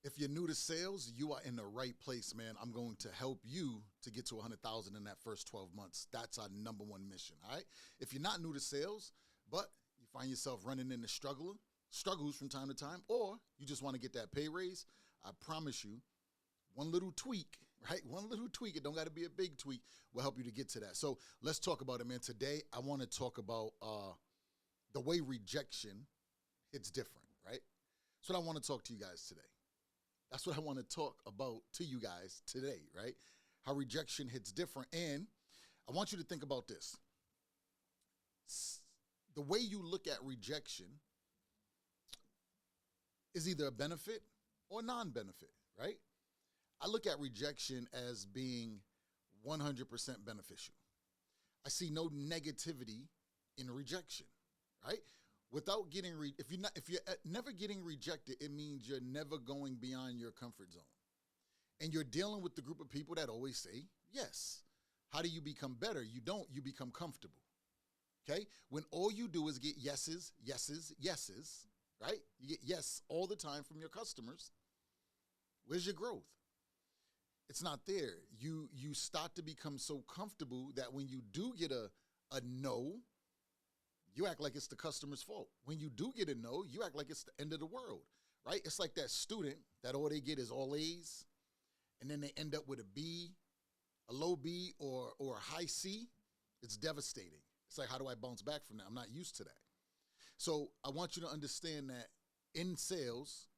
If you're new to sales, you are in the right place, man. I'm going to help you to get to 100,000 in that first 12 months. That's our number one mission, all right? If you're not new to sales, but you find yourself running into struggles from time to time, or you just want to get that pay raise, I promise you, one little tweak, right? One little tweak, it don't got to be a big tweak, will help you to get to that. So let's talk about it, man. Today, I want to talk about the way rejection hits different, right? That's what I want to talk to you guys today. That's what I want to talk about to you guys today, right? How rejection hits different. And I want you to think about this. The way you look at rejection is either a benefit or non-benefit, right? I look at rejection as being 100% beneficial. I see no negativity in rejection, right? Without getting if you're never getting rejected, it means you're never going beyond your comfort zone. And you're dealing with the group of people that always say yes. How do you become better? You don't, you become comfortable. Okay? When all you do is get yeses, yeses, yeses, right? You get yes all the time from your customers. Where's your growth? It's not there. You start to become so comfortable that when you do get a no, you act like it's the customer's fault. When you do get a no, you act like it's the end of the world, right? It's like that student that all they get is all A's, and then they end up with a B, a low B, or a high C. It's devastating. It's like, how do I bounce back from that? I'm not used to that. So I want you to understand that in sales,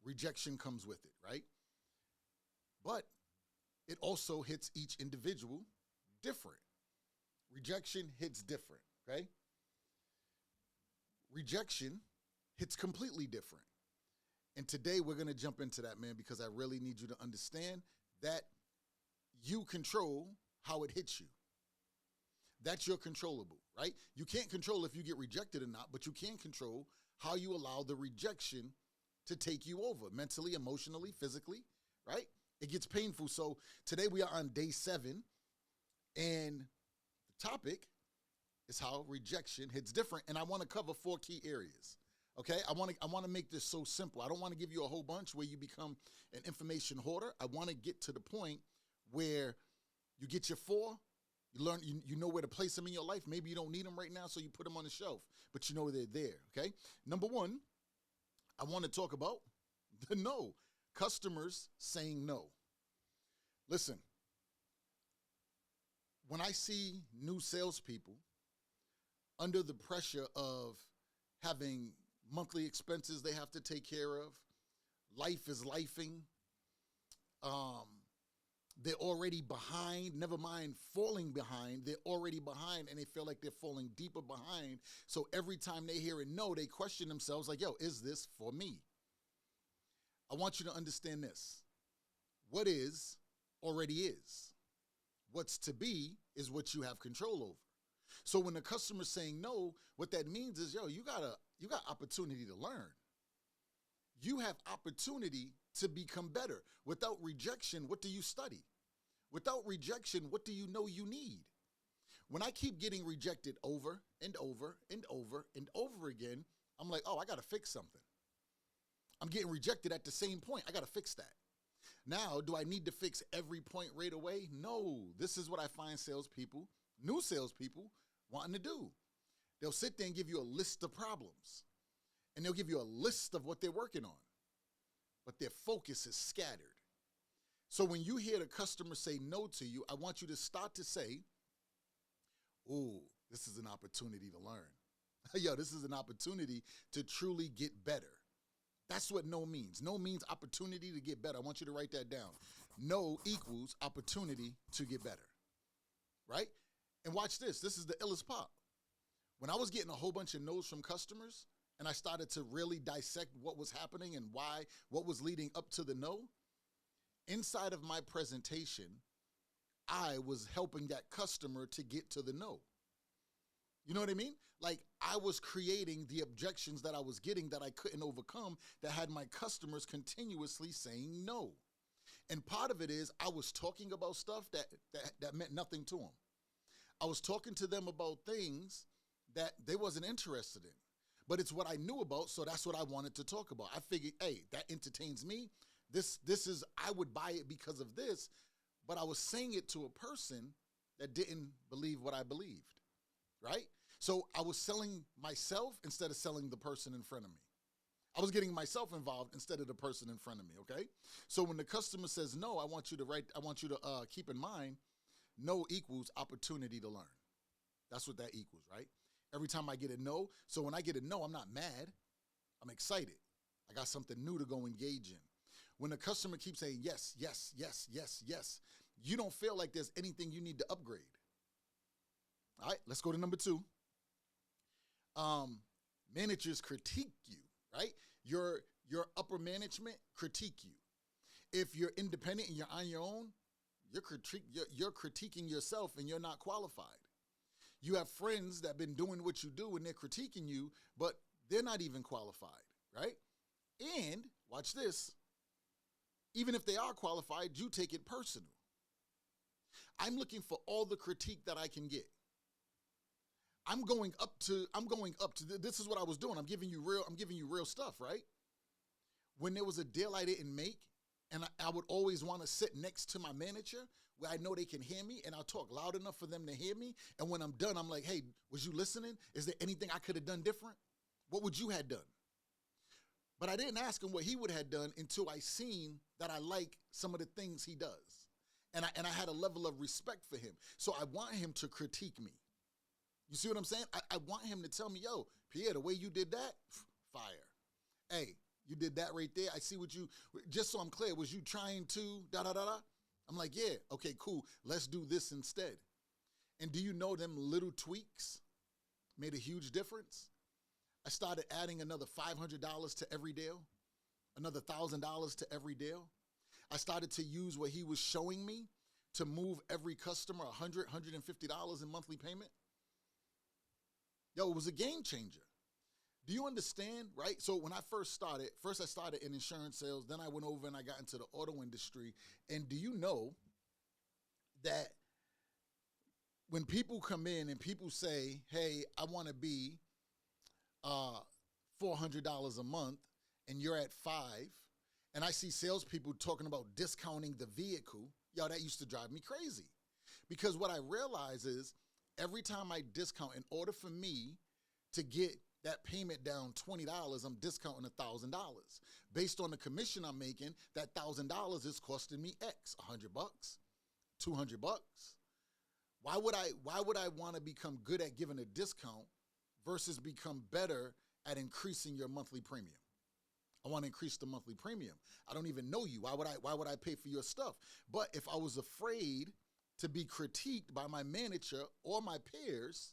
rejection comes with it, right? But it also hits each individual different. Rejection hits different, okay? Rejection hits completely different. And today we're going to jump into that, man, because I really need you to understand that you control how it hits you. That's your controllable, right? You can't control if you get rejected or not, but you can control how you allow the rejection to take you over mentally, emotionally, physically, right? It gets painful. So today we are on day 7, and the topic is how rejection hits different. And I want to cover 4 key areas. Okay? I want to make this so simple. I don't want to give you a whole bunch where you become an information hoarder. I want to get to the point where you get your 4, you learn, you know where to place them in your life. Maybe you don't need them right now, so you put them on the shelf, but you know they're there. Okay? Number 1, I want to talk about the no. Customers saying no. Listen, when I see new salespeople under the pressure of having monthly expenses they have to take care of, life is lifing, they're already behind, never mind falling behind, they're already behind, and they feel like they're falling deeper behind. So every time they hear a no, they question themselves like, yo, is this for me? I want you to understand this. What is already is. What's to be is what you have control over. So when the customer's saying no, what that means is, yo, you got opportunity to learn. You have opportunity to become better. Without rejection, what do you study? Without rejection, what do you know you need? When I keep getting rejected over and over and over and over again, I'm like, oh, I got to fix something. I'm getting rejected at the same point. I got to fix that. Now, do I need to fix every point right away? No. This is what I find salespeople, new salespeople, wanting to do. They'll sit there and give you a list of problems, and they'll give you a list of what they're working on, but their focus is scattered. So when you hear the customer say no to you, I want you to start to say, ooh, this is an opportunity to learn. Yo, this is an opportunity to truly get better. That's what no means. No means opportunity to get better. I want you to write that down. No equals opportunity to get better, right? And watch this. This is the illest part. When I was getting a whole bunch of no's from customers and I started to really dissect what was happening and why, what was leading up to the no, inside of my presentation, I was helping that customer to get to the no. You know what I mean? Like, I was creating the objections that I was getting that I couldn't overcome, that had my customers continuously saying no. And part of it is I was talking about stuff that meant nothing to them. I was talking to them about things that they wasn't interested in. But it's what I knew about, so that's what I wanted to talk about. I figured, hey, that entertains me. This is, I would buy it because of this, but I was saying it to a person that didn't believe what I believed, right? So I was selling myself instead of selling the person in front of me. I was getting myself involved instead of the person in front of me, okay? So when the customer says no, I want you to keep in mind, no equals opportunity to learn. That's what that equals, right? Every time I get a no, so when I get a no, I'm not mad, I'm excited. I got something new to go engage in. When the customer keeps saying yes, yes, yes, yes, yes, you don't feel like there's anything you need to upgrade. All right, let's go to number 2. Managers critique you, right? Your upper management critique you. If you're independent and you're on your own, you're critiquing yourself and you're not qualified. You have friends that have been doing what you do and they're critiquing you, but they're not even qualified, right? And watch this. Even if they are qualified, you take it personal. I'm looking for all the critique that I can get. I'm going up to, this is what I was doing. I'm giving you real stuff, right? When there was a deal I didn't make, and I would always want to sit next to my manager where I know they can hear me, and I'll talk loud enough for them to hear me. And when I'm done, I'm like, hey, was you listening? Is there anything I could have done different? What would you have done? But I didn't ask him what he would have done until I seen that I like some of the things he does. And I had a level of respect for him. So I want him to critique me. You see what I'm saying? I want him to tell me, yo, Pierre, the way you did that, fire. Hey, you did that right there. I see what you, just so I'm clear, was you trying to da-da-da-da? I'm like, yeah, okay, cool. Let's do this instead. And do you know them little tweaks made a huge difference? I started adding another $500 to every deal, another $1,000 to every deal. I started to use what he was showing me to move every customer $100, $150 in monthly payment. Yo, it was a game changer. Do you understand, right? So when I first I started in insurance sales, then I went over and I got into the auto industry. And do you know that when people come in and people say, hey, I want to be $400 a month and you're at $5, and I see salespeople talking about discounting the vehicle, yo, that used to drive me crazy. Because what I realize is every time I discount, in order for me to get that payment down $20, I'm discounting $1,000. Based on the commission I'm making, that $1,000 is costing me X, $100, $200. Why would I want to become good at giving a discount versus become better at increasing your monthly premium? I want to increase the monthly premium. I don't even know you. Why would I pay for your stuff? But if I was afraid to be critiqued by my manager or my peers,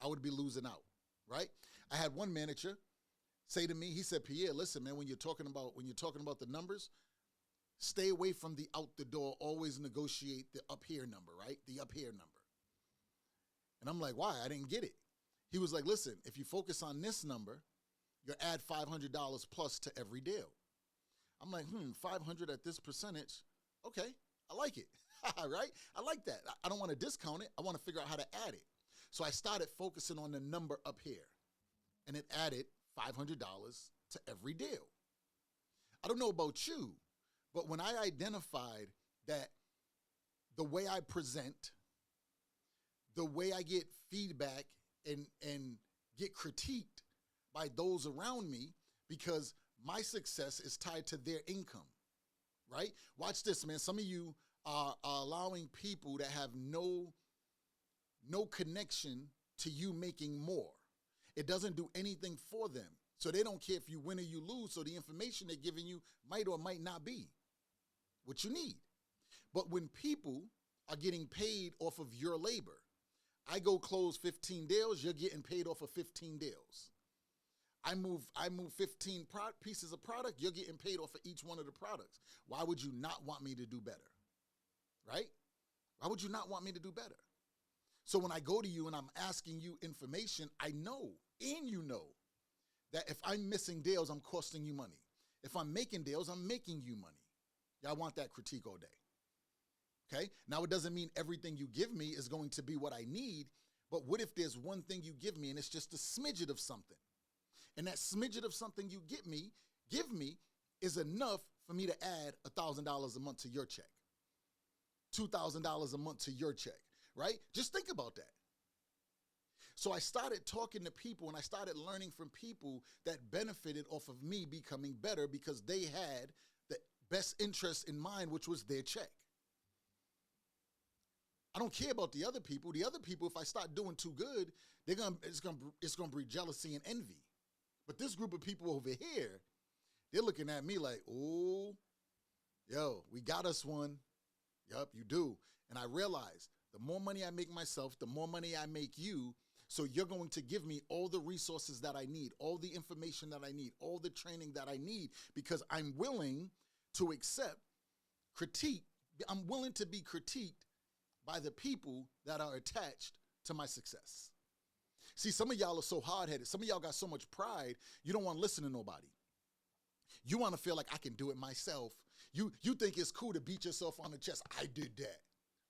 I would be losing out, right? I had one manager say to me, he said, Pierre, listen, man, when you're talking about the numbers, stay away from the out the door, always negotiate the up here number, right? The up here number. And I'm like, why? I didn't get it. He was like, listen, if you focus on this number, you'll add $500 plus to every deal. I'm like, 500 at this percentage. Okay, I like it, right? I like that. I don't want to discount it. I want to figure out how to add it. So I started focusing on the number up here, and it added $500 to every deal. I don't know about you, but when I identified that the way I present, the way I get feedback and get critiqued by those around me, because my success is tied to their income, right? Watch this, man. Some of you are allowing people that have no connection to you making more. It doesn't do anything for them. So they don't care if you win or you lose. So the information they're giving you might or might not be what you need. But when people are getting paid off of your labor, I go close 15 deals, you're getting paid off of 15 deals. I move 15 pieces of product, you're getting paid off of each one of the products. Why would you not want me to do better, right? Why would you not want me to do better? So when I go to you and I'm asking you information, I know, and you know, that if I'm missing deals, I'm costing you money. If I'm making deals, I'm making you money. Y'all want that critique all day. Okay? Now, it doesn't mean everything you give me is going to be what I need, but what if there's one thing you give me and it's just a smidget of something? And that smidget of something you give me is enough for me to add $1,000 a month to your check, $2,000 a month to your check, right? Just think about that. So I started talking to people and I started learning from people that benefited off of me becoming better because they had the best interest in mind, which was their check. I don't care about the other people. The other people, if I start doing too good, it's gonna breed jealousy and envy. But this group of people over here, they're looking at me like, oh, yo, we got us one. Yup, you do. And I realize the more money I make myself, the more money I make you. So you're going to give me all the resources that I need, all the information that I need, all the training that I need, because I'm willing to accept critique. I'm willing to be critiqued by the people that are attached to my success. See, some of y'all are so hard-headed. Some of y'all got so much pride, you don't want to listen to nobody. You want to feel like I can do it myself. You think it's cool to beat yourself on the chest. I did that.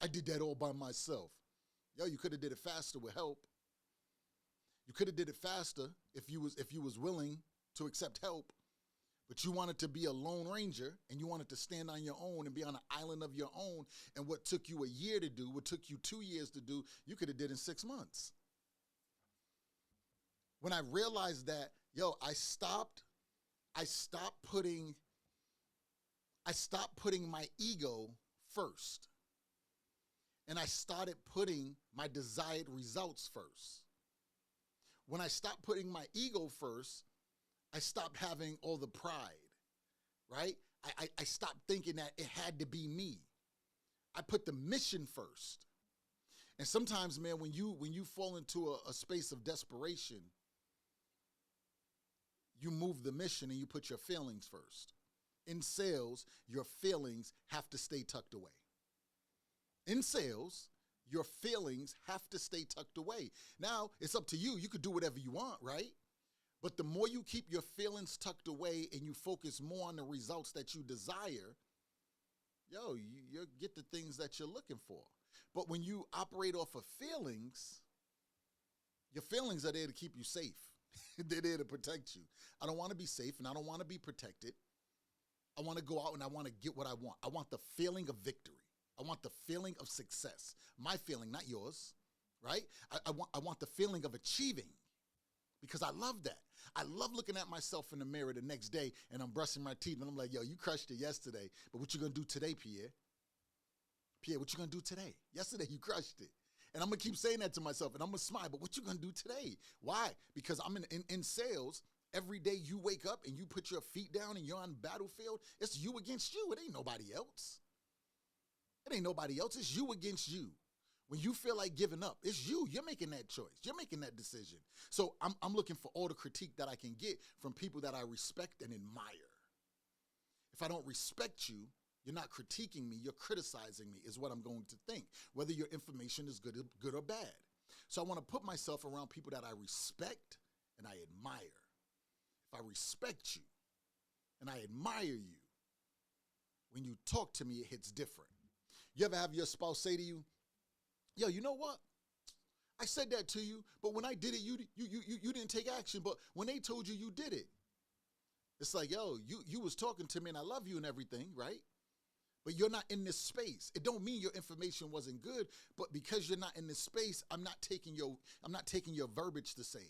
I did that all by myself. Yo, you could have did it faster with help. You could have did it faster if you was willing to accept help. But you wanted to be a lone ranger and you wanted to stand on your own and be on an island of your own. And what took you a year to do, what took you 2 years to do, you could have did in 6 months. When I realized that, yo, I stopped putting my ego first. And I started putting my desired results first. When I stopped putting my ego first, I stopped having all the pride, right? I stopped thinking that it had to be me. I put the mission first. And sometimes, man, when you fall into a space of desperation, you move the mission and you put your feelings first. In sales, your feelings have to stay tucked away. In sales, your feelings have to stay tucked away. Now, it's up to you. You could do whatever you want, right? But the more you keep your feelings tucked away and you focus more on the results that you desire, yo, you get the things that you're looking for. But when you operate off of feelings, your feelings are there to keep you safe. They're there to protect you. I don't want to be safe and I don't want to be protected. I want to go out and I want to get what I want. I want the feeling of victory. I want the feeling of success. My feeling, not yours, right? I want the feeling of achieving because I love that. I love looking at myself in the mirror the next day and I'm brushing my teeth and I'm like, yo, you crushed it yesterday, but what you gonna do today, Pierre? Pierre, what you gonna do today? Yesterday you crushed it. And I'm gonna keep saying that to myself and I'm gonna smile, but what you gonna do today? Why? Because I'm in sales. Every day you wake up and you put your feet down and you're on battlefield, it's you against you. It ain't nobody else. It ain't nobody else. It's you against you. When you feel like giving up, it's you. You're making that choice. You're making that decision. So I'm looking for all the critique that I can get from people that I respect and admire. If I don't respect you, you're not critiquing me, you're criticizing me is what I'm going to think, whether your information is good or bad. So I want to put myself around people that I respect and I admire. If I respect you and I admire you, when you talk to me, it hits different. You ever have your spouse say to you, yo, you know what? I said that to you, but when I did it, you didn't take action. But when they told you, you did it. It's like, yo, you was talking to me and I love you and everything, right? But you're not in this space. It don't mean your information wasn't good, but because you're not in this space, I'm not taking your verbiage the same.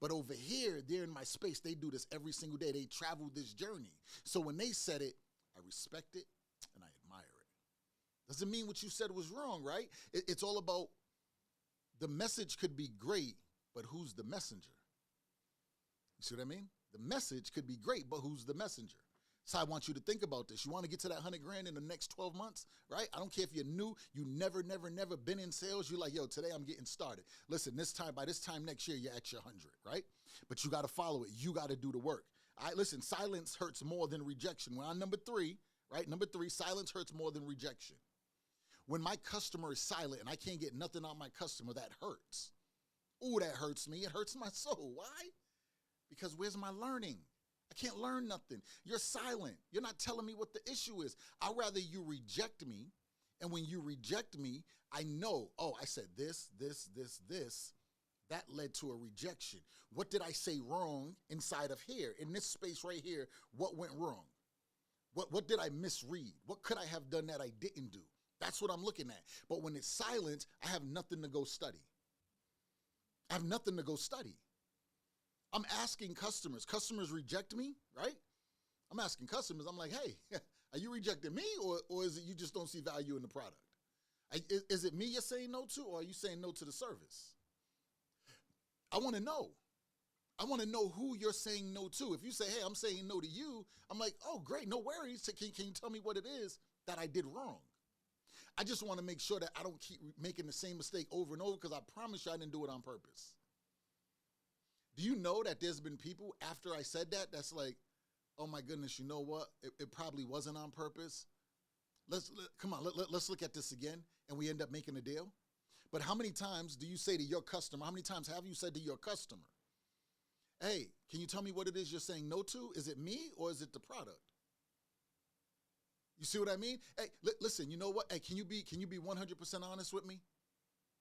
But over here, they're in my space. They do this every single day. They travel this journey. So when they said it, I respect it and I admire it. Doesn't mean what you said was wrong, right? It's all about the message could be great, but who's the messenger? You see what I mean? The message could be great, but who's the messenger? So I want you to think about this. You want to get to that 100 grand in the next 12 months, right? I don't care if you're new, you never been in sales. You're like, yo, today I'm getting started. Listen, by this time next year, you're at your 100, right? But you got to follow it. You got to do the work. Listen, silence hurts more than rejection. When I'm number 3, right? Number 3, silence hurts more than rejection. When my customer is silent and I can't get nothing out of my customer, that hurts. Ooh, that hurts me. It hurts my soul. Why? Because where's my learning? I can't learn nothing. You're silent. You're not telling me what the issue is. I'd rather you reject me. And when you reject me, I know, oh, I said this. That led to a rejection. What did I say wrong inside of here? In this space right here, what went wrong? What did I misread? What could I have done that I didn't do? That's what I'm looking at. But when it's silence, I have nothing to go study. I have nothing to go study. I'm asking customers. Customers reject me, right? I'm asking customers. I'm like, hey, are you rejecting me, or is it you just don't see value in the product? Is it me you're saying no to, or are you saying no to the service? I want to know. I want to know who you're saying no to. If you say, hey, I'm saying no to you, I'm like, oh, great, no worries. Can you tell me what it is that I did wrong? I just want to make sure that I don't keep making the same mistake over and over, because I promise you I didn't do it on purpose. Do you know that there's been people after I said that that's like, oh my goodness, you know what? It probably wasn't on purpose. Come on, let's look at this again, and we end up making a deal. But how many times do you say to your customer, how many times have you said to your customer, hey, can you tell me what it is you're saying no to? Is it me, or is it the product? You see what I mean? Hey, listen, you know what? Hey, can you be 100% honest with me?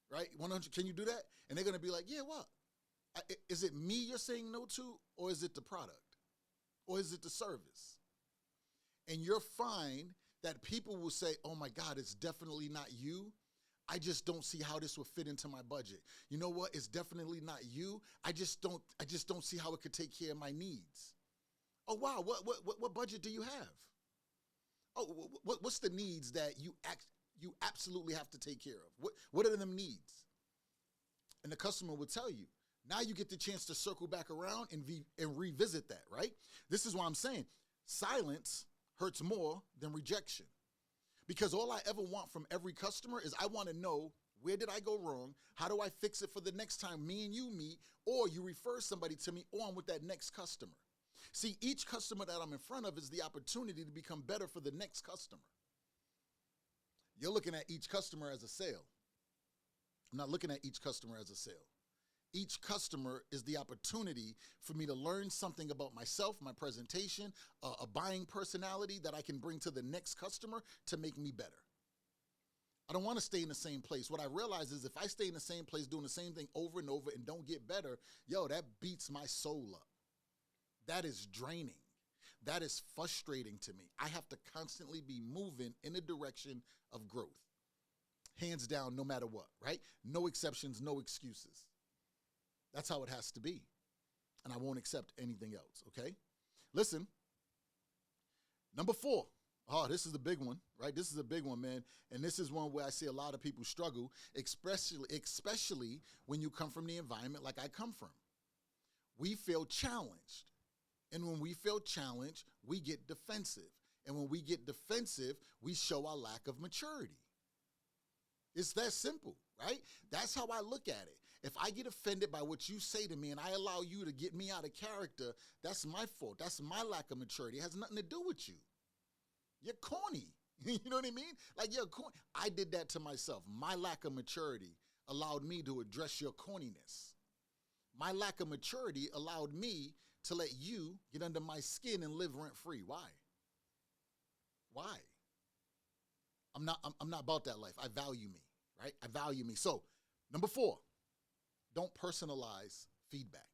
Right? 100, can you do that? And they're going to be like, yeah, what? Is it me you're saying no to, or is it the product? Or is it the service? And you'll find that people will say, oh my God, it's definitely not you. I just don't see how this will fit into my budget. You know what? It's definitely not you. I just don't see how it could take care of my needs. Oh wow, what budget do you have? Oh, what's the needs that you absolutely have to take care of? What are them needs? And the customer will tell you. Now you get the chance to circle back around and revisit that, right? This is why I'm saying silence hurts more than rejection. Because all I ever want from every customer is I want to know, where did I go wrong? How do I fix it for the next time me and you meet, or you refer somebody to me, or I'm with that next customer. See, each customer that I'm in front of is the opportunity to become better for the next customer. You're looking at each customer as a sale. I'm not looking at each customer as a sale. Each customer is the opportunity for me to learn something about myself, my presentation, a buying personality that I can bring to the next customer to make me better. I don't want to stay in the same place. What I realize is if I stay in the same place doing the same thing over and over and don't get better, that beats my soul up. That is draining. That is frustrating to me. I have to constantly be moving in the direction of growth. Hands down, no matter what, right? No exceptions, no excuses. That's how it has to be. And I won't accept anything else, okay? Listen, number 4. Oh, this is a big one, right? This is a big one, man. And this is one where I see a lot of people struggle, especially when you come from the environment like I come from. We feel challenged. And when we feel challenged, we get defensive. And when we get defensive, we show our lack of maturity. It's that simple, right? That's how I look at it. If I get offended by what you say to me and I allow you to get me out of character, that's my fault. That's my lack of maturity. It has nothing to do with you. You're corny. You know what I mean? Like, you're corny. I did that to myself. My lack of maturity allowed me to address your corniness. My lack of maturity allowed me to let you get under my skin and live rent-free. Why? Why? I'm not about that life. I value me, right? I value me. So, number 4. Don't personalize feedback.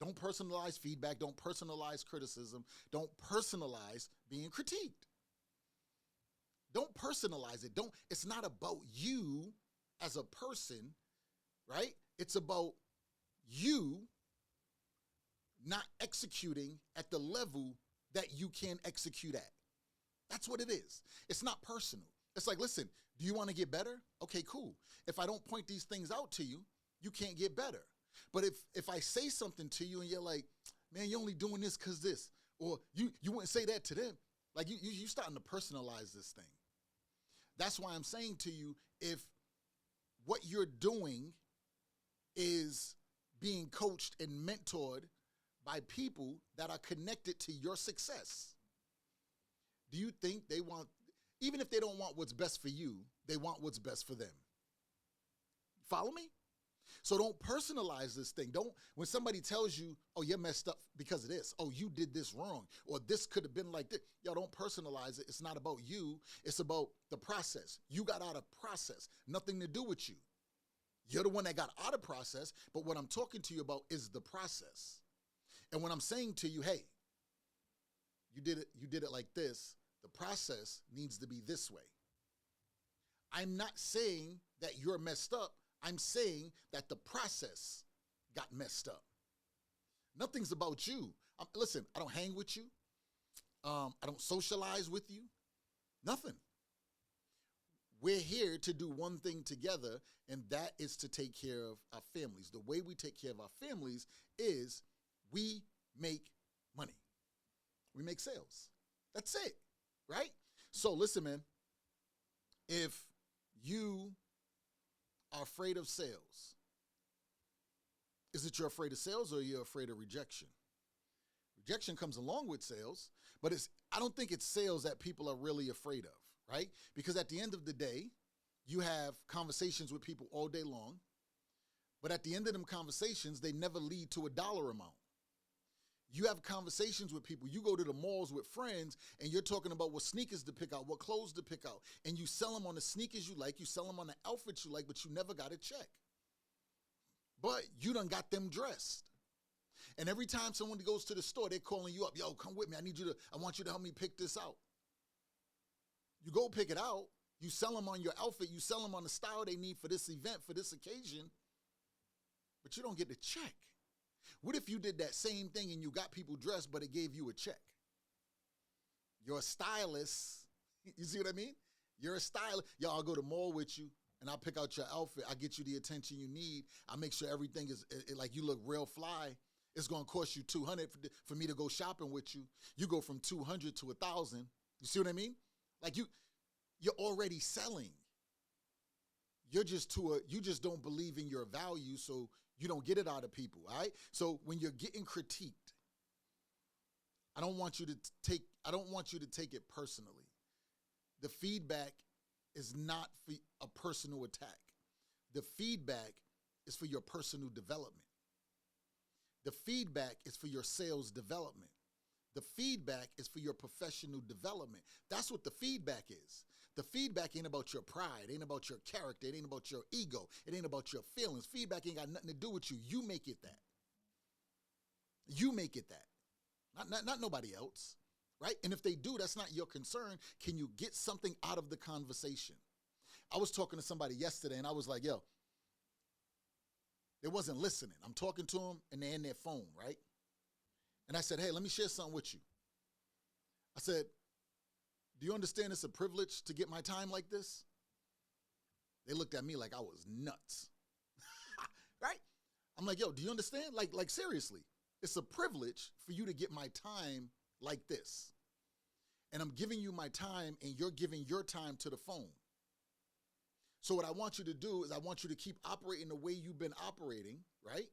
Don't personalize feedback. Don't personalize criticism. Don't personalize being critiqued. Don't personalize it. It's not about you as a person, right? It's about you not executing at the level that you can execute at. That's what it is. It's not personal. It's like, listen, do you want to get better? Okay, cool. If I don't point these things out to you, you can't get better. But if I say something to you and you're like, man, you're only doing this because this, or you wouldn't say that to them, like you starting to personalize this thing. That's why I'm saying to you, if what you're doing is being coached and mentored by people that are connected to your success, do you think they want, even if they don't want what's best for you, they want what's best for them? Follow me? So don't personalize this thing. When somebody tells you, oh, you're messed up because of this. Oh, you did this wrong. Or this could have been like this. Don't personalize it. It's not about you. It's about the process. You got out of process. Nothing to do with you. You're the one that got out of process. But what I'm talking to you about is the process. And when I'm saying to you, hey, you did it like this. The process needs to be this way. I'm not saying that you're messed up. I'm saying that the process got messed up. Nothing's about you. Listen, I don't hang with you. I don't socialize with you. Nothing. We're here to do one thing together, and that is to take care of our families. The way we take care of our families is we make money. We make sales. That's it, right? So listen, man, if you are afraid of sales, is it you're afraid of sales or you're afraid of rejection? Rejection comes along with sales, but I don't think it's sales that people are really afraid of, right? Because at the end of the day, you have conversations with people all day long, but at the end of them conversations, they never lead to a dollar amount. You have conversations with people. You go to the malls with friends, and you're talking about what sneakers to pick out, what clothes to pick out, and you sell them on the sneakers you like, you sell them on the outfits you like, but you never got a check. But you done got them dressed. And every time someone goes to the store, they're calling you up. Yo, come with me. I want you to help me pick this out. You go pick it out. You sell them on your outfit. You sell them on the style they need for this event, for this occasion. But you don't get the check. What if you did that same thing and you got people dressed, but it gave you a check? You're a stylist. You see what I mean? You're a stylist. Yo, I'll go to the mall with you, and I'll pick out your outfit. I'll get you the attention you need. I'll make sure everything is like you look real fly. It's going to cost you $200 for me to go shopping with you. You go from $200 to $1,000. You see what I mean? Like you're already selling. You just don't believe in your value, so you don't get it out of people, all right? So when you're getting critiqued, I don't want you to take it personally. The feedback is not for a personal attack. The feedback is for your personal development. The feedback is for your sales development. The feedback is for your professional development. That's what the feedback is. The feedback ain't about your pride, ain't about your character, it ain't about your ego, it ain't about your feelings. Feedback ain't got nothing to do with you. You make it that. You make it that. Not nobody else, right? And if they do, that's not your concern. Can you get something out of the conversation? I was talking to somebody yesterday, and I was like, yo, they wasn't listening. I'm talking to them, and they're in their phone, right? And I said, hey, let me share something with you. I said, do you understand it's a privilege to get my time like this? They looked at me like I was nuts, right? I'm like, yo, do you understand? Like seriously, it's a privilege for you to get my time like this. And I'm giving you my time, and you're giving your time to the phone. So what I want you to do is I want you to keep operating the way you've been operating, right?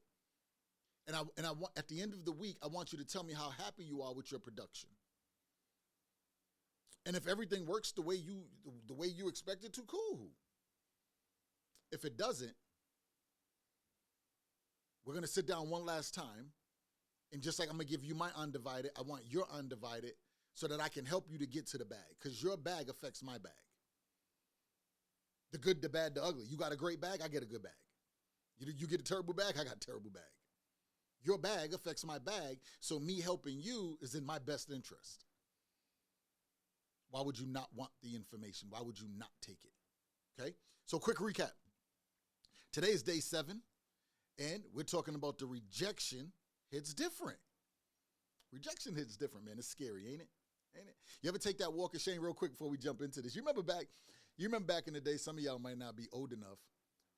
And I want, at the end of the week, I want you to tell me how happy you are with your production. And if everything works the way you expect it to, cool. If it doesn't, we're going to sit down one last time, and just like I'm going to give you my undivided, I want your undivided so that I can help you to get to the bag, because your bag affects my bag. The good, the bad, the ugly. You got a great bag, I get a good bag. You get a terrible bag, I got a terrible bag. Your bag affects my bag, so me helping you is in my best interest. Why would you not want the information? Why would you not take it? Okay? So quick recap. Today is day 7, and we're talking about the rejection hits different. Rejection hits different, man. It's scary, ain't it? Ain't it? You ever take that walk of shame real quick before we jump into this? You remember back in the day, some of y'all might not be old enough,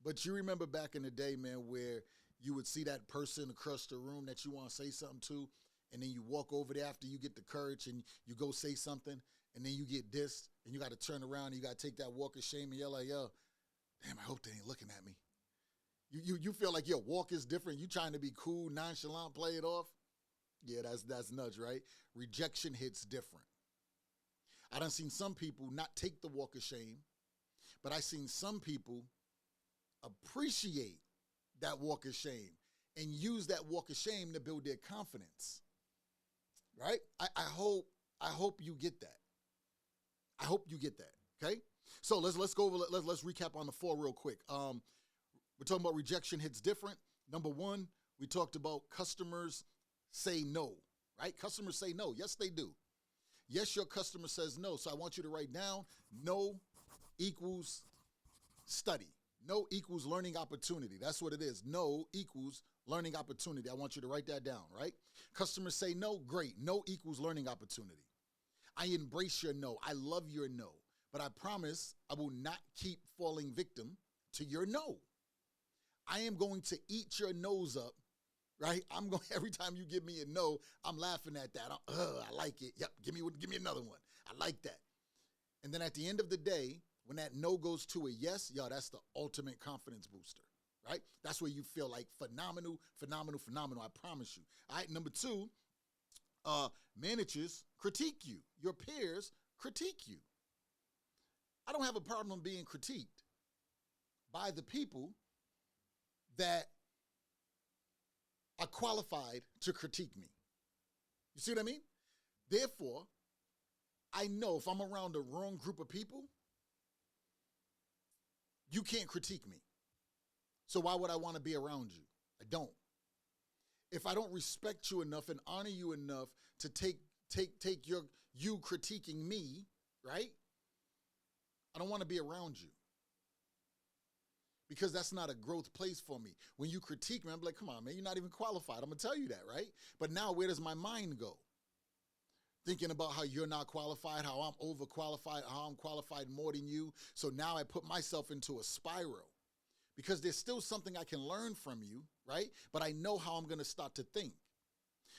but you remember back in the day, man, where you would see that person across the room that you want to say something to, and then you walk over there after you get the courage and you go say something, and then you get dissed, and you got to turn around and you got to take that walk of shame, and you're like, yo, damn, I hope they ain't looking at me. You feel like your walk is different. You trying to be cool, nonchalant, play it off. Yeah, that's nuts, right? Rejection hits different. I done seen some people not take the walk of shame, but I seen some people appreciate that walk of shame and use that walk of shame to build their confidence, right? I hope you get that. I hope you get that, okay? So let's go over, let's recap on the 4 real quick. We're talking about rejection hits different. Number 1, we talked about customers say no, right? Customers say no. Yes, they do. Yes, your customer says no. So I want you to write down no equals study. No equals learning opportunity. That's what it is. No equals learning opportunity. I want you to write that down, right? Customers say no, great. No equals learning opportunity. I embrace your no. I love your no. But I promise I will not keep falling victim to your no. I am going to eat your nose up, right? I'm going every time you give me a no, I'm laughing at that. I like it. Yep, give me another one. I like that. And then at the end of the day, when that no goes to a yes, yo, that's the ultimate confidence booster, right? That's where you feel like phenomenal, phenomenal, phenomenal. I promise you. All right, number two, managers critique you. Your peers critique you. I don't have a problem being critiqued by the people that are qualified to critique me. You see what I mean? Therefore, I know if I'm around the wrong group of people, you can't critique me. So why would I want to be around you? I don't. If I don't respect you enough and honor you enough to take you critiquing me, right? I don't want to be around you. Because that's not a growth place for me. When you critique me, I'm like, come on, man, you're not even qualified. I'm going to tell you that, right? But now where does my mind go? Thinking about how you're not qualified, how I'm overqualified, how I'm qualified more than you. So now I put myself into a spiral because there's still something I can learn from you, right? But I know how I'm going to start to think.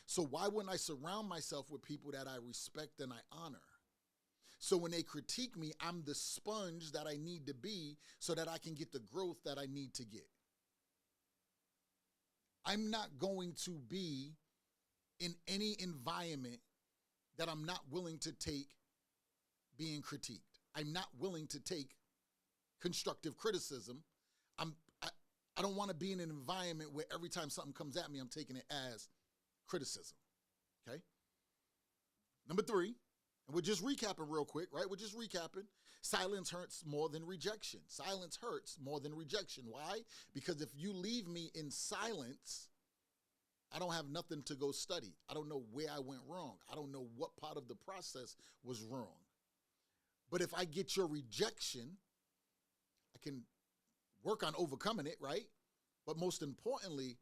So why wouldn't I surround myself with people that I respect and I honor? So when they critique me, I'm the sponge that I need to be so that I can get the growth that I need to get. I'm not going to be in any environment that I'm not willing to take being critiqued. I'm not willing to take constructive criticism. I don't want to be in an environment where every time something comes at me, I'm taking it as criticism, okay? Number three, and we're just recapping real quick, right? We're just recapping. Silence hurts more than rejection. Silence hurts more than rejection. Why? Because if you leave me in silence, I don't have nothing to go study. I don't know where I went wrong. I don't know what part of the process was wrong. But if I get your rejection, I can work on overcoming it, right? But most importantly,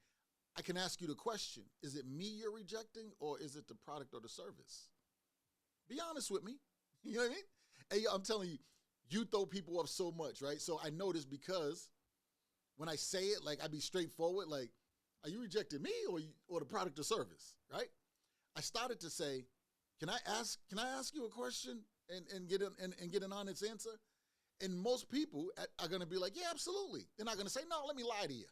I can ask you the question, is it me you're rejecting or is it the product or the service? Be honest with me. You know what I mean? Hey, I'm telling you, you throw people off so much, right? So I know this because when I say it, like I be straightforward, like, are you rejecting me or the product or service, right? I started to say, can I ask you a question and get an honest answer? And most people are going to be like, yeah, absolutely. They're not going to say, no, let me lie to you.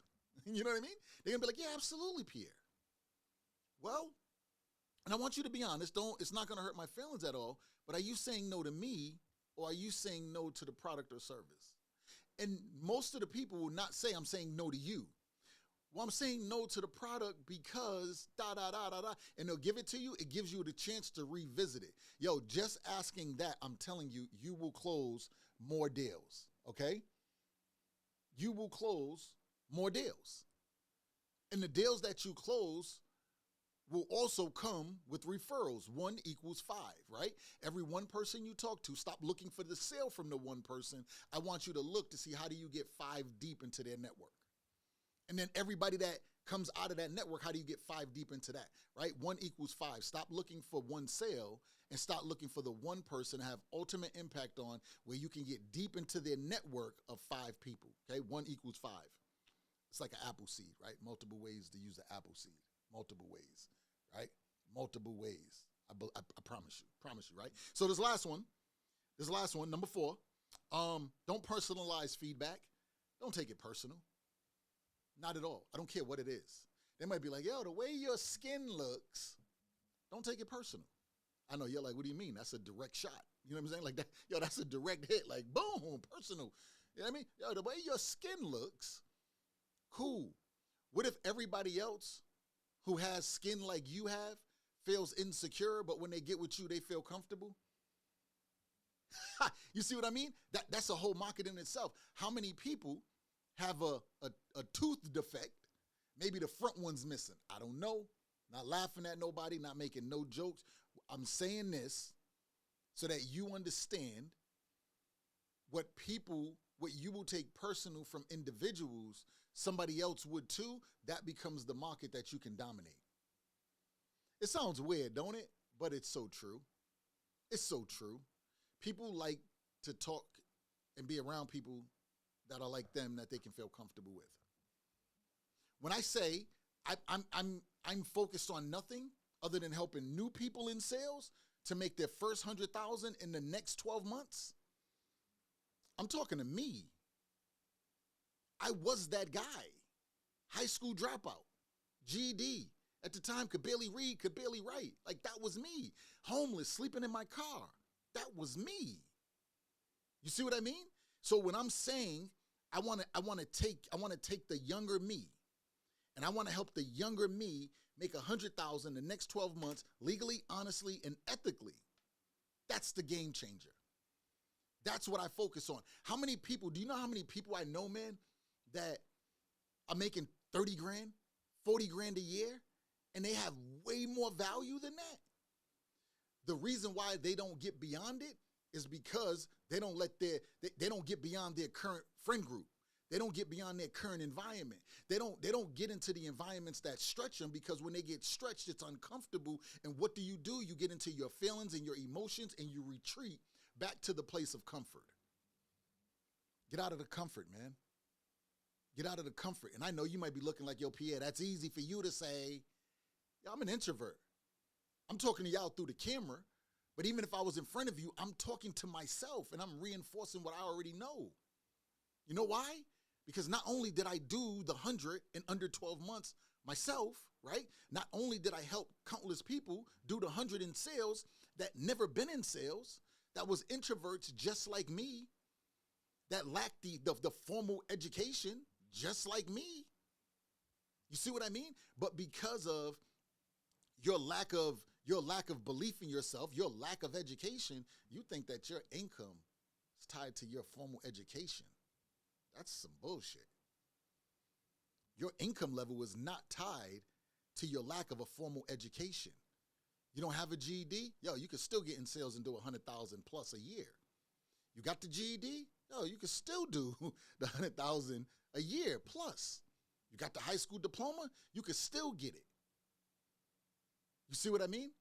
You know what I mean? They're going to be like, yeah, absolutely, Pierre. Well, and I want you to be honest. It's not going to hurt my feelings at all. But are you saying no to me or are you saying no to the product or service? And most of the people will not say I'm saying no to you. Well, I'm saying no to the product because and they'll give it to you. It gives you the chance to revisit it. Yo, just asking that, I'm telling you, you will close more deals, okay? You will close more deals. And the deals that you close will also come with referrals. 1 equals 5, right? Every one person you talk to, stop looking for the sale from the one person. I want you to look to see how do you get 5 deep into their network. And then everybody that comes out of that network, how do you get 5 deep into that, right? 1 equals 5. Stop looking for one sale and start looking for the one person to have ultimate impact on where you can get deep into their network of 5 people, okay? 1 equals 5. It's like an apple seed, right? Multiple ways to use an apple seed. Multiple ways, right? Multiple ways. I promise you, right? So this last one, number 4, don't personalize feedback. Don't take it personal. Not at all. I don't care what it is. They might be like, yo, the way your skin looks, don't take it personal. I know you're like, what do you mean? That's a direct shot. You know what I'm saying? Like that, yo, that's a direct hit. Like, boom, personal. You know what I mean? Yo, the way your skin looks, cool. What if everybody else who has skin like you have feels insecure, but when they get with you, they feel comfortable? You see what I mean? That's a whole market in itself. How many people have a tooth defect? Maybe the front one's missing. I don't know. Not laughing at nobody, not making no jokes. I'm saying this so that you understand what you will take personal from individuals, somebody else would too. That becomes the market that you can dominate. It sounds weird, don't it? But it's so true. It's so true. People like to talk and be around people that are like them, that they can feel comfortable with. When I say I'm focused on nothing other than helping new people in sales to make their first 100,000 in the next 12 months, I'm talking to me. I was that guy. High school dropout, GED. At the time, could barely read, could barely write. Like, that was me. Homeless, sleeping in my car. That was me. You see what I mean? So when I'm saying I want to take the younger me, and I want to help the younger me make 100,000 the next 12 months, legally, honestly, and ethically. That's the game changer. That's what I focus on. How many people, do you know how many people I know, man, that are making 30 grand, 40 grand a year, and they have way more value than that? The reason why they don't get beyond it is because they don't get beyond their current friend group. They don't get beyond their current environment. They don't get into the environments that stretch them, because when they get stretched, it's uncomfortable. And what do? You get into your feelings and your emotions, and you retreat back to the place of comfort. Get out of the comfort, man. Get out of the comfort. And I know you might be looking like, yo, Pierre, that's easy for you to say. Yeah, I'm an introvert. I'm talking to y'all through the camera, but even if I was in front of you, I'm talking to myself, and I'm reinforcing what I already know. You know why? Because not only did I do the 100 in under 12 months myself, right? Not only did I help countless people do the 100 in sales that never been in sales, that was introverts just like me, that lacked the formal education just like me. You see what I mean? But because of your lack of belief in yourself, your lack of education, you think that your income is tied to your formal education. That's some bullshit. Your income level is not tied to your lack of a formal education. You don't have a GED? Yo, you can still get in sales and do 100,000 plus a year. You got the GED? Yo, you can still do the 100,000 a year plus. You got the high school diploma? You can still get it. You see what I mean?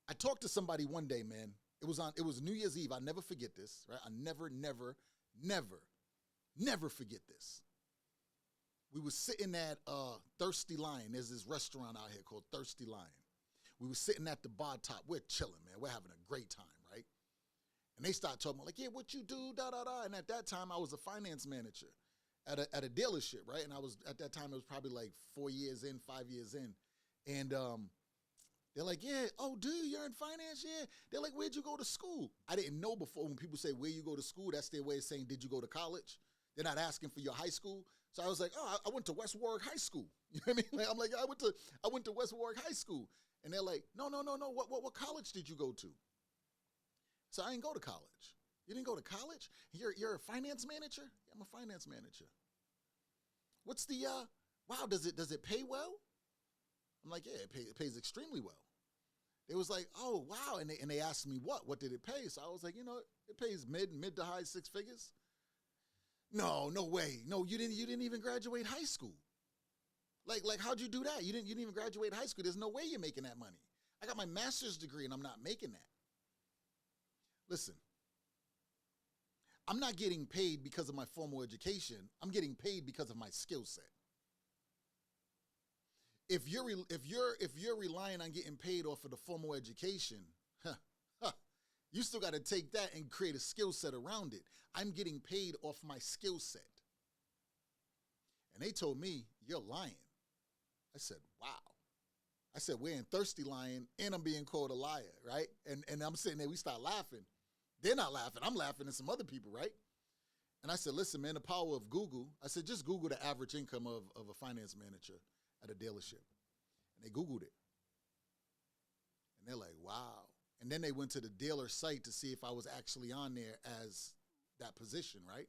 I talked to somebody one day, man. It was New Year's Eve. I'll never forget this, right? I never forget this. We were sitting at Thirsty Lion. There's this restaurant out here called Thirsty Lion. We were sitting at the bar top. We're chilling, man. We're having a great time, right? And they start talking like, yeah, what you do, da-da-da. And at that time, I was a finance manager at a dealership, right? And I was, at that time, it was probably like 5 years in. And they're like, yeah, oh, dude, you're in finance? Yeah. They're like, where'd you go to school? I didn't know before. When people say, where you go to school, that's their way of saying, did you go to college? They're not asking for your high school. So I was like, oh, I went to West Warwick High School. You know what I mean? Like, I'm like, I went to West Warwick High School. And they're like, no. What college did you go to? So I didn't go to college. You didn't go to college? You're a finance manager? Yeah, I'm a finance manager. What's the, wow, does it pay well? I'm like, yeah, it pays extremely well. It was like, oh, wow. And they asked me what did it pay? So I was like, it pays mid to high six figures. No way. No, you didn't even graduate high school. Like how'd you do that? You didn't even graduate high school. There's no way you're making that money. I got my master's degree and I'm not making that. Listen, I'm not getting paid because of my formal education. I'm getting paid because of my skill set. If you're relying on getting paid off of the formal education, you still got to take that and create a skill set around it. I'm getting paid off my skill set. And they told me, you're lying. I said, wow. I said, we're in Thirsty Lion and I'm being called a liar, right? And I'm sitting there, we start laughing. They're not laughing. I'm laughing at some other people, right? And I said, listen, man, the power of Google. I said, just Google the average income of a finance manager at a dealership. And they Googled it. And they're like, wow. And then they went to the dealer site to see if I was actually on there as that position, right?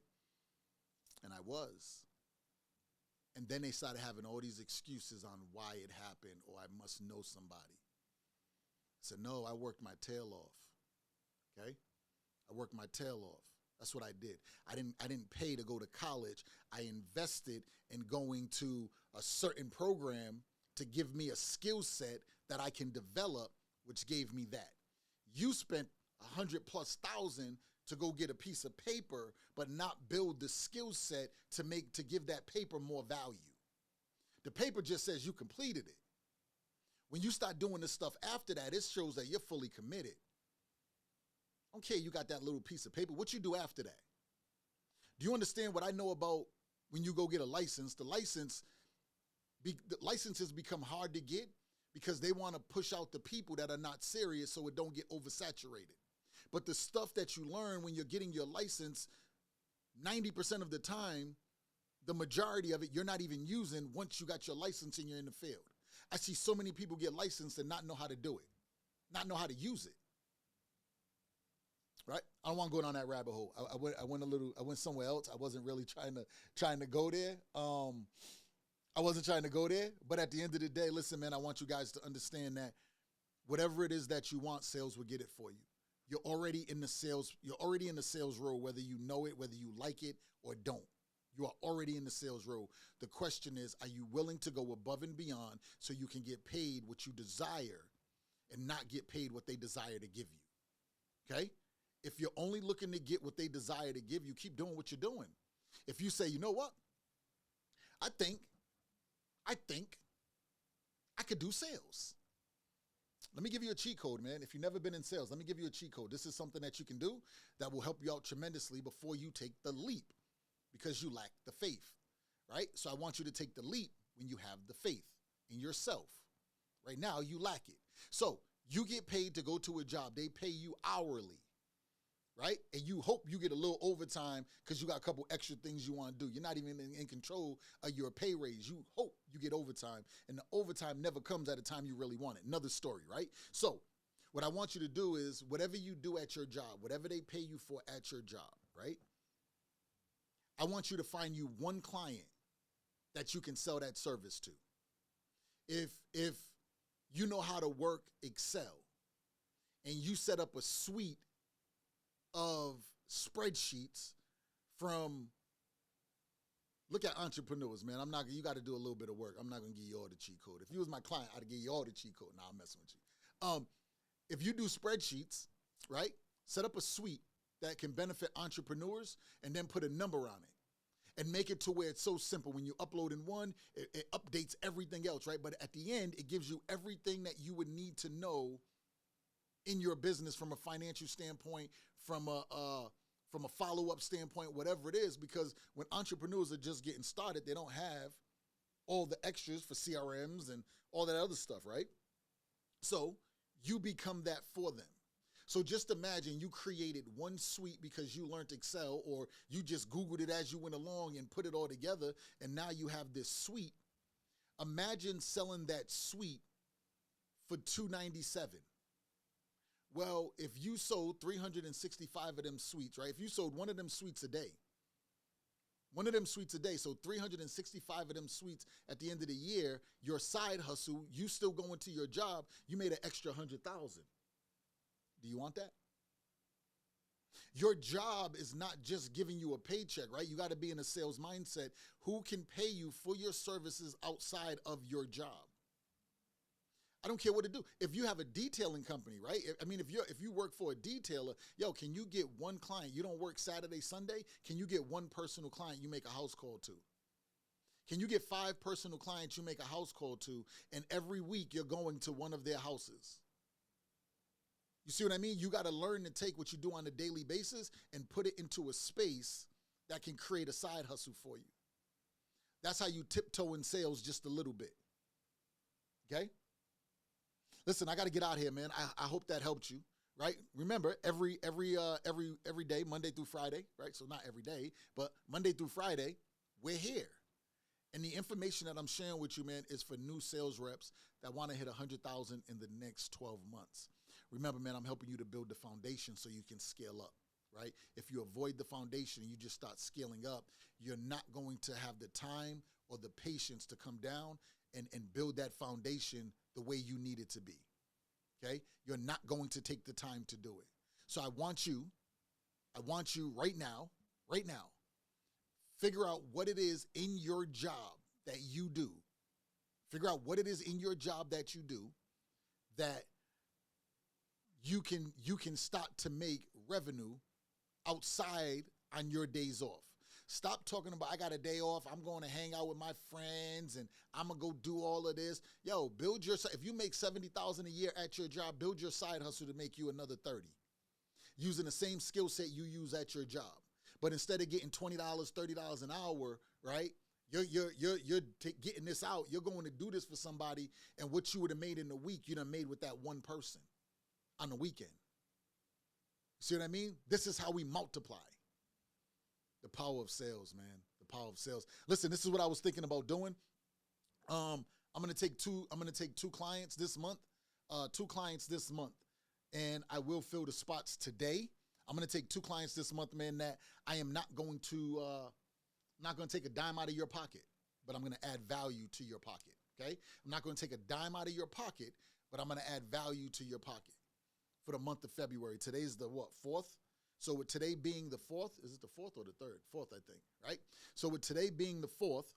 And I was. And then they started having all these excuses on why it happened, or I must know somebody. I said, no, I worked my tail off. Okay, I worked my tail off. That's what I did. I didn't pay to go to college. I invested in going to a certain program to give me a skill set that I can develop, which gave me that. You spent 100,000+ to go get a piece of paper, but not build the skill set to give that paper more value. The paper just says you completed it. When you start doing this stuff after that, it shows that you're fully committed. Okay, you got that little piece of paper. What you do after that? Do you understand what I know about when you go get a license? The licenses become hard to get because they want to push out the people that are not serious so it don't get oversaturated. But the stuff that you learn when you're getting your license, 90% of the time, the majority of it you're not even using once you got your license and you're in the field. I see so many people get licensed and not know how to do it, not know how to use it. Right? I don't want to go down that rabbit hole. I went somewhere else. I wasn't really trying to go there. I wasn't trying to go there, but at the end of the day, listen, man, I want you guys to understand that whatever it is that you want, sales will get it for you. You're already in the sales role, whether you know it, whether you like it or don't. You are already in the sales role. The question is, are you willing to go above and beyond so you can get paid what you desire and not get paid what they desire to give you? Okay? If you're only looking to get what they desire to give you, keep doing what you're doing. If you say, you know what? I think I could do sales. Let me give you a cheat code, man. If you've never been in sales, let me give you a cheat code. This is something that you can do that will help you out tremendously before you take the leap because you lack the faith, right? So I want you to take the leap when you have the faith in yourself. Right now, you lack it. So you get paid to go to a job. They pay you hourly, right? And you hope you get a little overtime because you got a couple extra things you want to do. You're not even in control of your pay raise. You hope you get overtime, and the overtime never comes at a time you really want it. Another story, right? So what I want you to do is whatever you do at your job, whatever they pay you for at your job, right? I want you to find you one client that you can sell that service to. If you know how to work Excel and you set up a suite of spreadsheets from, look at entrepreneurs, man. You got to do a little bit of work. I'm not going to give you all the cheat code. If you was my client, I'd give you all the cheat code. Nah, I'm messing with you. If you do spreadsheets, right, set up a suite that can benefit entrepreneurs and then put a number on it and make it to where it's so simple. When you upload in one, it updates everything else, right? But at the end, it gives you everything that you would need to know in your business from a financial standpoint, from a follow-up standpoint, whatever it is, because when entrepreneurs are just getting started, they don't have all the extras for CRMs and all that other stuff, right? So you become that for them. So just imagine you created one suite because you learned Excel, or you just Googled it as you went along and put it all together, and now you have this suite. Imagine selling that suite for $297. Well, if you sold 365 of them suites, right? If you sold one of them suites a day, so 365 of them suites at the end of the year, your side hustle, you still going to your job, you made an extra 100,000. Do you want that? Your job is not just giving you a paycheck, right? You got to be in a sales mindset. Who can pay you for your services outside of your job? I don't care what to do. If you have a detailing company, right? I mean, if you work for a detailer, yo, can you get one client? You don't work Saturday, Sunday. Can you get one personal client you make a house call to? Can you get 5 personal clients you make a house call to, and every week you're going to one of their houses? You see what I mean? You got to learn to take what you do on a daily basis and put it into a space that can create a side hustle for you. That's how you tiptoe in sales just a little bit. Okay? Listen, I got to get out here, man. I hope that helped you, right? Remember, every day, Monday through Friday, right? So not every day, but Monday through Friday, we're here. And the information that I'm sharing with you, man, is for new sales reps that want to hit 100,000 in the next 12 months. Remember, man, I'm helping you to build the foundation so you can scale up, right? If you avoid the foundation and you just start scaling up, you're not going to have the time or the patience to come down and build that foundation the way you need it to be, okay? You're not going to take the time to do it. So I want you right now, figure out what it is in your job that you do. Figure out what it is in your job that you do that you can start to make revenue outside on your days off. Stop talking about, I got a day off, I'm going to hang out with my friends and I'm going to go do all of this. Yo, build your, if you make $70,000 a year at your job, build your side hustle to make you another 30, using the same skill set you use at your job. But instead of getting $20, $30 an hour, right? You're getting this out. You're going to do this for somebody, and what you would have made in a week, you done made with that one person on the weekend. See what I mean? This is how we multiply. The power of sales, man. The power of sales. Listen, this is what I was thinking about doing. I'm gonna take two clients this month. And I will fill the spots today. I'm gonna take 2 clients this month, man, that I am not going to take a dime out of your pocket, but I'm gonna add value to your pocket. Okay? I'm not gonna take a dime out of your pocket, but I'm gonna add value to your pocket for the month of February. Today's the what, 4th? So with today being the 4th, is it the 4th or the 3rd? 4th, I think, right? So with today being the 4th,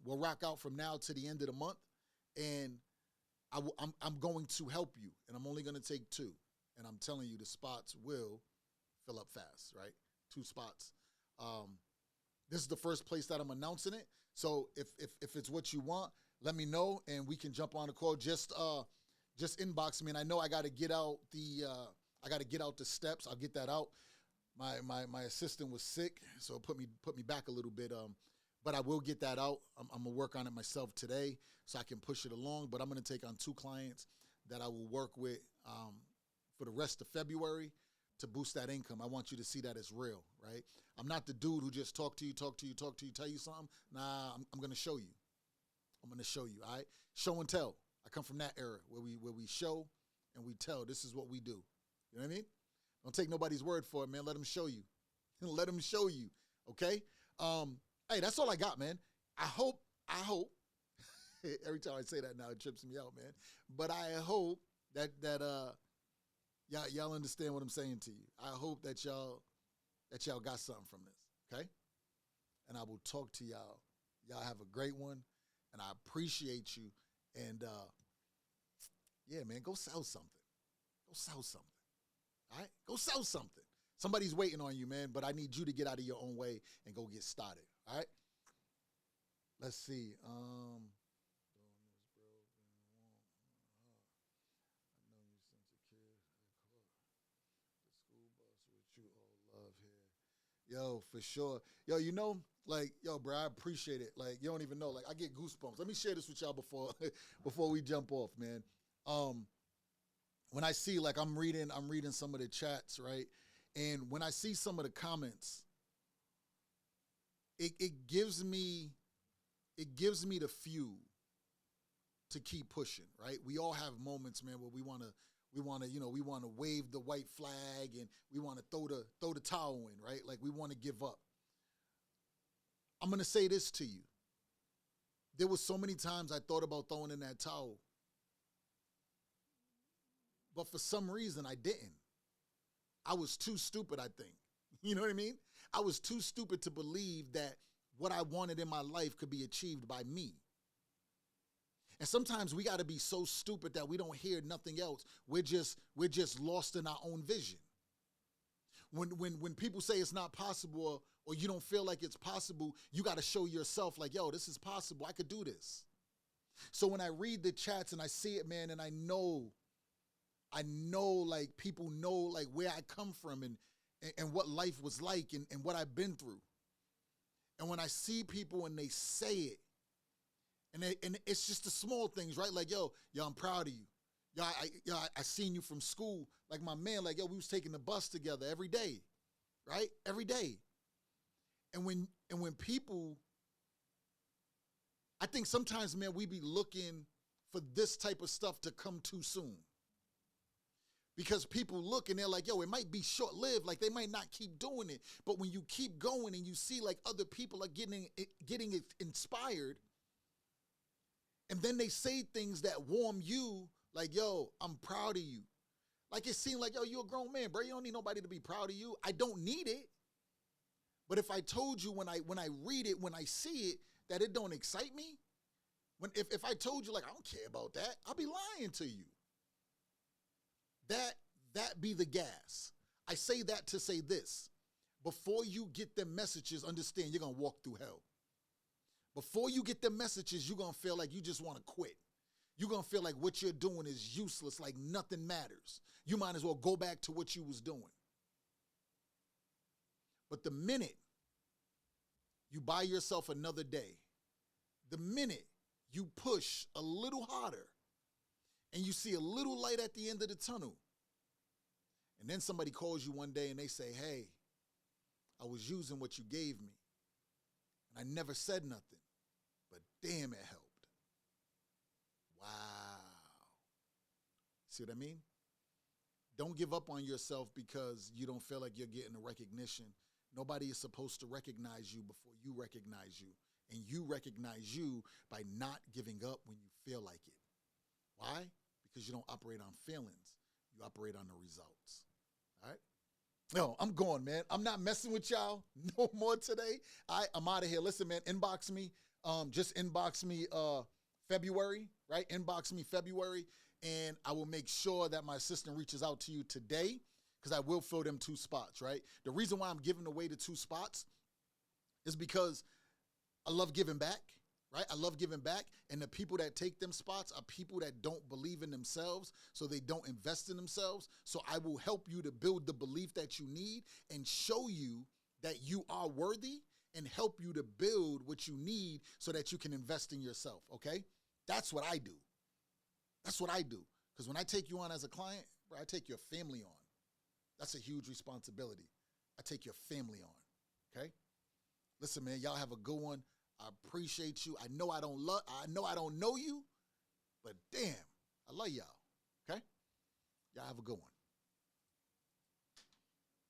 we'll rock out from now to the end of the month, and I'm going to help you, and I'm only going to take 2. And I'm telling you, the spots will fill up fast, right? 2 spots. This is the first place that I'm announcing it. So if it's what you want, let me know, and we can jump on a call. Just inbox me, and I know I got to get out the steps. I'll get that out. My assistant was sick, so it put me back a little bit. But I will get that out. I'm gonna work on it myself today, so I can push it along. But I'm gonna take on 2 clients that I will work with for the rest of February to boost that income. I want you to see that as real, right? I'm not the dude who just talk to you, tell you something. Nah, I'm gonna show you. I'm gonna show you. All right, show and tell. I come from that era where we show and we tell. This is what we do. You know what I mean? Don't take nobody's word for it, man. Let them show you. Let them show you, okay? Hey, that's all I got, man. I hope, every time I say that now, it trips me out, man. But I hope that y'all understand what I'm saying to you. I hope that y'all got something from this, okay? And I will talk to y'all. Y'all have a great one, and I appreciate you. And, yeah, man, go sell something. Go sell something. All right? Go sell something. Somebody's waiting on you, man, but I need you to get out of your own way and go get started. All right? Let's see. Yo, for sure. Yo, you know, like, yo, bro, I appreciate it. Like, you don't even know. Like, I get goosebumps. Let me share this with y'all before we jump off, man. When I see, like, I'm reading some of the chats, right? And when I see some of the comments, it gives me the fuel to keep pushing, right? We all have moments, man, where we want to wave the white flag and we want to throw the towel in, right? Like, we want to give up. I'm going to say this to you. There was so many times I thought about throwing in that towel, but for some reason I didn't. I was too stupid, I think. You know what I mean? I was too stupid to believe that what I wanted in my life could be achieved by me. And sometimes we got to be so stupid that we don't hear nothing else. We're just lost in our own vision. When people say it's not possible or you don't feel like it's possible, you got to show yourself like, yo, this is possible. I could do this. So when I read the chats and I see it, man, and I know like people know like where I come from and what life was like and what I've been through. And when I see people and they say it, and it's just the small things, right? Like, yo, I'm proud of you. I seen you from school. Like my man, like, yo, we was taking the bus together every day, right? Every day. And when people, I think sometimes, man, we be looking for this type of stuff to come too soon. Because people look and they're like, yo, it might be short-lived, like they might not keep doing it. But when you keep going and you see like other people are getting inspired, and then they say things that warm you, like, yo, I'm proud of you. Like it seemed like, yo, you're a grown man, bro. You don't need nobody to be proud of you. I don't need it. But if I told you when I read it, when I see it, that it don't excite me, if I told you like I don't care about that, I'll be lying to you. That be the gas. I say that to say this. Before you get them messages, understand you're gonna walk through hell. Before you get them messages, you're gonna feel like you just wanna quit. You're gonna feel like what you're doing is useless, like nothing matters. You might as well go back to what you was doing. But the minute you buy yourself another day, the minute you push a little harder and you see a little light at the end of the tunnel, and then somebody calls you one day and they say, hey, I was using what you gave me, and I never said nothing, but damn, it helped. Wow. See what I mean? Don't give up on yourself because you don't feel like you're getting the recognition. Nobody is supposed to recognize you before you recognize you. And you recognize you by not giving up when you feel like it. Why? Because you don't operate on feelings. You operate on the results. All right? No, I'm going, man. I'm not messing with y'all no more today. I'm out of here. Listen, man, inbox me. Just inbox me February, right? Inbox me February, and I will make sure that my assistant reaches out to you today because I will fill them 2 spots, right? The reason why I'm giving away the 2 spots is because I love giving back, right? I love giving back, and the people that take them spots are people that don't believe in themselves, so they don't invest in themselves. So I will help you to build the belief that you need and show you that you are worthy and help you to build what you need so that you can invest in yourself, okay? That's what I do. That's what I do. Because when I take you on as a client, bro, I take your family on. That's a huge responsibility. I take your family on, okay? Listen, man, y'all have a good one. I appreciate you. I know I don't know you, but damn, I love y'all, okay? Y'all have a good one.